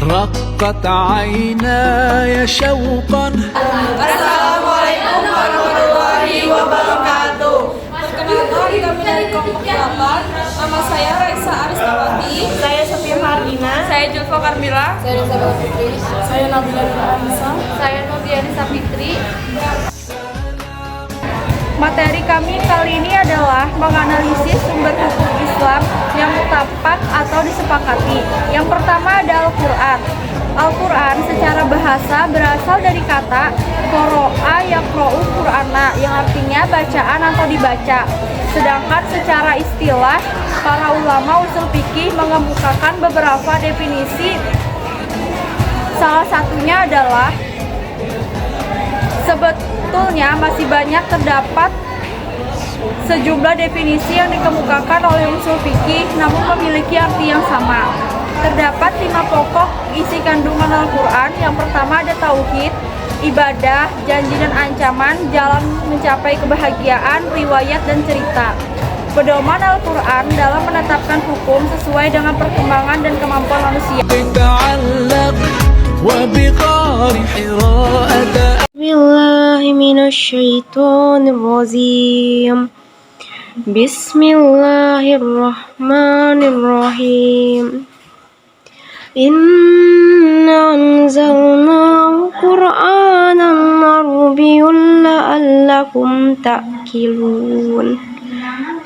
رقت عيناي شوقا. Assalamualaikum warahmatullahi wabarakatuh. Perkenalkan, kami dari kelompok 8. Nama saya Raisa Aristawati. Saya Sofia Fardina. Saya Julfa Karmila. Saya Reza Fitri. Saya Nabila Anissa. Saya Nurdiani Sapitri. Materi kami kali ini adalah menganalisis sumber hukum Islam yang mutapak atau disepakati. Yang pertama ada Al-Quran. Al-Quran secara bahasa berasal dari kata qoro'a yaqra'u Qur'ana, yang artinya bacaan atau dibaca. Sedangkan secara istilah, para ulama usul fikih mengemukakan beberapa definisi. Salah satunya adalah sebetulnya masih banyak terdapat sejumlah definisi yang dikemukakan oleh usul fikih namun memiliki arti yang sama. Terdapat 5 pokok isi kandungan Al-Quran. Yang pertama ada tauhid, ibadah, janji dan ancaman, jalan mencapai kebahagiaan, riwayat dan cerita. Pedoman Al-Quran dalam menetapkan hukum sesuai dengan perkembangan dan kemampuan manusia. Bismillahirrahmanirrahim. Bismillahirrahmanirrahim. Inna anzalnahu Qur'anan Arabiyyun la'allakum ta'qilun.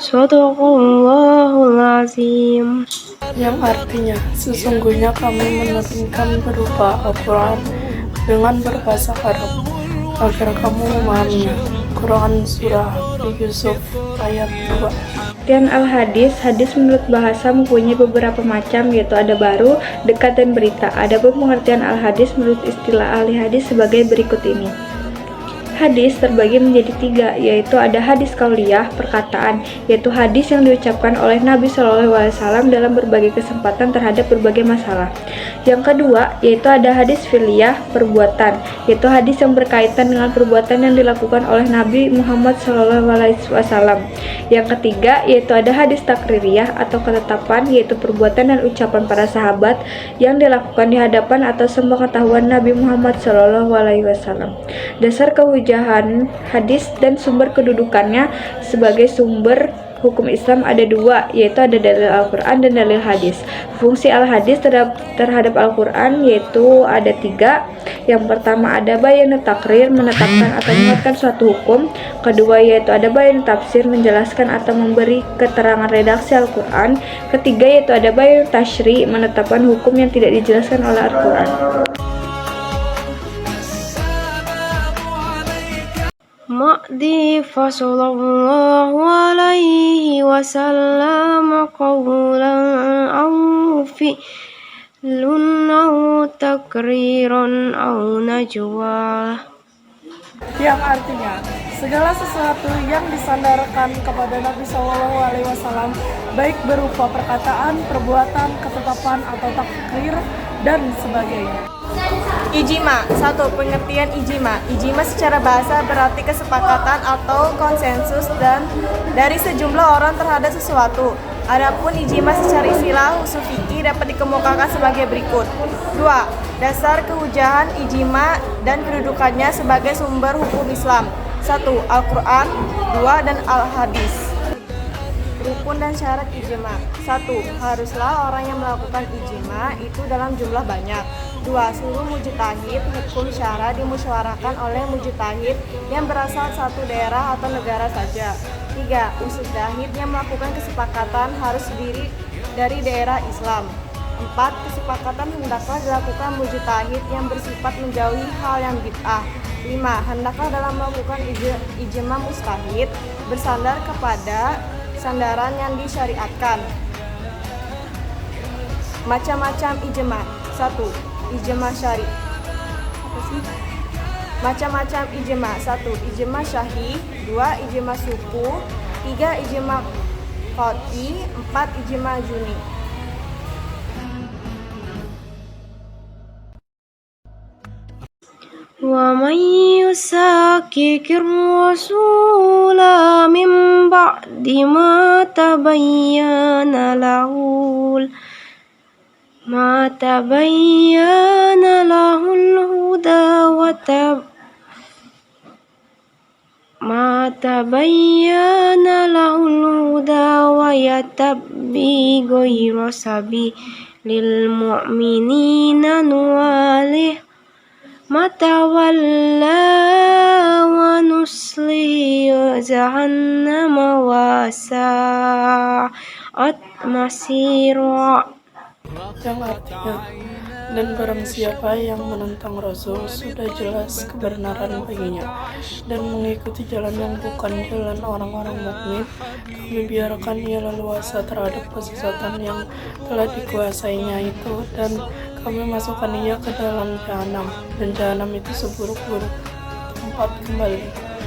Shadaqallahul azim. Yang artinya, sesungguhnya kami menurunkan berupa Al-Quran dengan berbahasa Arab agar kamu memahaminya. Quran Surah Yusuf ayat 2. Dan al-hadis, hadis menurut bahasa mempunyai beberapa macam, yaitu ada baru, dekat, dan berita. Adapun pengertian al-hadis menurut istilah ahli hadis sebagai berikut ini. Hadis terbagi menjadi 3, yaitu ada hadis qauliyah, perkataan, yaitu hadis yang diucapkan oleh Nabi SAW dalam berbagai kesempatan terhadap berbagai masalah. Yang kedua, yaitu ada hadis fi'liyah, perbuatan, yaitu hadis yang berkaitan dengan perbuatan yang dilakukan oleh Nabi Muhammad SAW. Yang ketiga, yaitu ada hadis takririyah atau ketetapan, yaitu perbuatan dan ucapan para sahabat yang dilakukan di hadapan atau sepengetahuan Nabi Muhammad SAW. Dasar kehujahan hadis dan sumber kedudukannya sebagai sumber hukum Islam ada 2, yaitu ada dalil Al-Quran dan dalil hadis. Fungsi al-hadis terhadap Al-Quran yaitu ada 3. Yang pertama ada bayanu takrir, menetapkan atau menguatkan suatu hukum. Kedua yaitu ada bayanu tafsir, menjelaskan atau memberi keterangan redaksi Al-Quran. Ketiga yaitu ada bayanu tashri, menetapkan hukum yang tidak dijelaskan oleh Al-Quran. Ma'di fasallallahu alaihi wasallam qawlan aw fi'lun aw takriran aw najwa. Yang artinya, segala sesuatu yang disandarkan kepada Nabi SAW, baik berupa perkataan, perbuatan, ketetapan atau takrir dan sebagainya. Ijma. 1. Pengertian ijma. Ijma secara bahasa berarti kesepakatan atau konsensus dan dari sejumlah orang terhadap sesuatu. Adapun ijma secara istilah usul fikih dapat dikemukakan sebagai berikut. 2. Dasar kehujahan ijma dan kedudukannya sebagai sumber hukum Islam. 1. Al-Quran. 2. Dan al-hadis. Rukun dan syarat ijma. 1. Haruslah orang yang melakukan ijma itu dalam jumlah banyak. 2. Seluruh mujtahid hukum syara dimusyawarahkan oleh mujtahid yang berasal satu daerah atau negara saja. 3. Mujtahid yang melakukan kesepakatan harus terdiri dari daerah Islam. 4. Kesepakatan hendaklah dilakukan mujtahid yang bersifat menjauhi hal yang bid'ah. 5. Hendaklah dalam melakukan ijma mujtahid bersandar kepada sandaran yang disyariatkan. Macam-macam ijma. 1. Ijma syari. Macam-macam ijma. 1. Ijma syahih. 2. Ijma suku. 3. Ijma qat'i. 4. Ijma juni. Wa man yusakikir rasula min ba'di ma tabayyana lahul ما تبين له الهدى ويتبع غير سبيل المؤمنين نوله ما تولى ونصله جهنم وساءت مصيرا. Yang artinya, dan barang siapa yang menentang Rasul sudah jelas kebenaran baginya dan mengikuti jalan yang bukan jalan orang-orang mukmin, kami biarkan ia leluasa terhadap kesesatan yang telah dikuasainya itu, dan kami masukkan ia ke dalam jahanam, dan jahanam itu seburuk-buruk tempat kembali.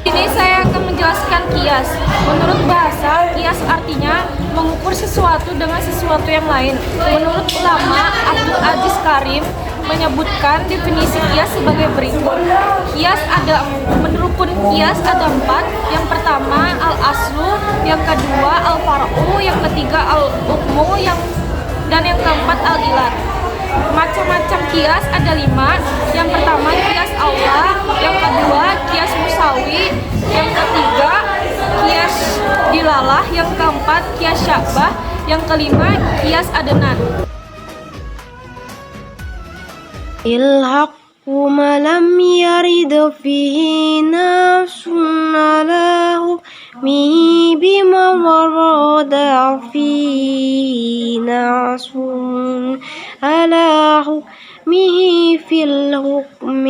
Ini saya akan menjelaskan kias. Menurut bahasa, kias artinya mengukur sesuatu dengan sesuatu yang lain. Menurut ulama, Abdul Aziz Karim menyebutkan definisi kias sebagai berikut. Menurut kias ada 4. Yang pertama al-aslu, yang kedua al-far'u, yang ketiga al-hukmu, dan yang keempat al-ilat. Macam-macam kias ada 5. Yang pertama kias Allah, yang kedua kias musawi, yang ketiga kias dilalah, yang keempat kias syabah, yang kelima kias adenan. الحق ما لم يرد فيه نفس على حكمه بما ورد فيه نص على حكمه في الحكم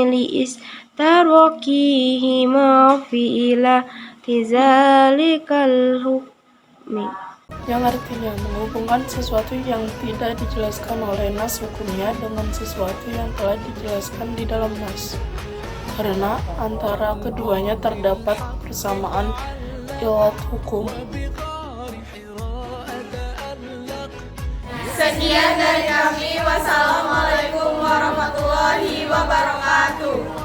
لإستركهما في ذلك الحكم. Yang artinya menghubungkan sesuatu yang tidak dijelaskan oleh nas hukumnya dengan sesuatu yang telah dijelaskan di dalam nas, karena antara keduanya terdapat persamaan ilat hukum. Sekian dari kami. Wassalamualaikum warahmatullahi wabarakatuh.